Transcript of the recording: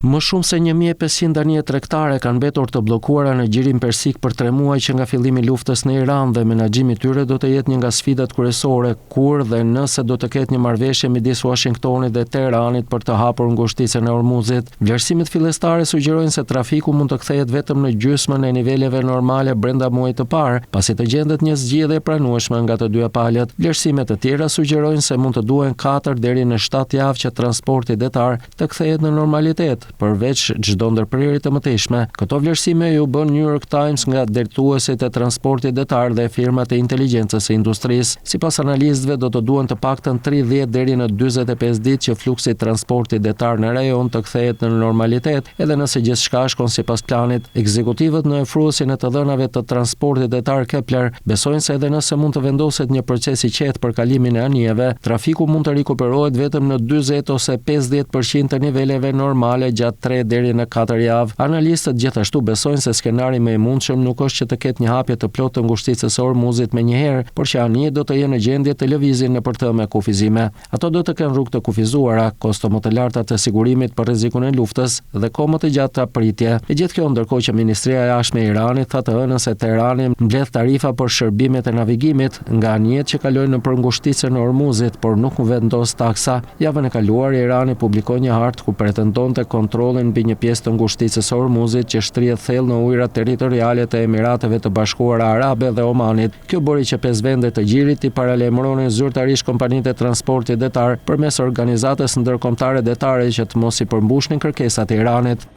Më shumë se 1500 anije tregtare kanë mbetur të bllokuara në gjirin persik për 3 muaj që nga fillimi i luftës në Iran dhe menaxhimi i tyre do të jetë një nga sfidat kryesore kur dhe nëse do të ketë një marrëveshje midis Washingtonit dhe Teheranit për të hapur ngushticën e Hormuzit. Vlerësimet fillestare sugjerojnë se trafiku mund të kthehet vetëm në gjysmën e niveleve normale brenda muajit të parë, pasi të gjendet një zgjidhje e pranueshme nga të dyja palët. Vlerësimet të tjera sugjerojnë se mund të duhen 4 deri në 7 javë që transporti detar të kthehet në normalitet, përveç çdo ndërprerje të mëtejshme. Këto vlerësime ju bën New York Times nga drejtuesit e transportit detar dhe firmat e inteligjencës së industrisë. Sipas analistëve do të duhen të paktën 30 deri në 45 ditë që fluksi i transportit detar në rajon të kthehet në normalitet, edhe nëse gjithçka shkon sipas planit. Ekzekutivët në ofruesin e të dhënave të transportit detar Kepler besojnë se edhe nëse mund të vendoset një proces i qetë për kalimin e anijeve, trafiku mund të rikuperohet vetëm në 40 ose 50% të niveleve normale gjatë 3 deri në 4 javë. Analistët gjithashtu besojnë se skenari më i mundshëm nuk është që të ketë një hapje të plotë të ngushticës së Hormuzit menjëherë, por që anijet do të jenë në gjendje të lëvizin nëpër të me kufizime. Ato do të kenë rrugë të kufizuara, kosto më të larta të sigurimit për rrezikun e luftës dhe kohë më të gjata pritje. E gjithë kjo ndërkohë që Ministria e Jashtme e Iranit tha të hënën se Teherani mbledh tarifa për shërbimet e navigimit nga anijet që kalojnë nëpër ngushticën e Hormuzit, por nuk vendos taksa. Javën e kaluar Irani publikoi një hartë ku pretendonte kontrollin mbi një pjesë të ngushticës së Hormuzit që shtrihet thellë në ujërat territoriale të Emirateve të Bashkuara Arabe dhe Omanit. Kjo bëri që 5 vende të gjirit i paralajmëronin zyrtarisht kompanitë e transportit detar përmes organizatës ndërkombëtare detare që të mos i përmbushnin kërkesat e Iranit.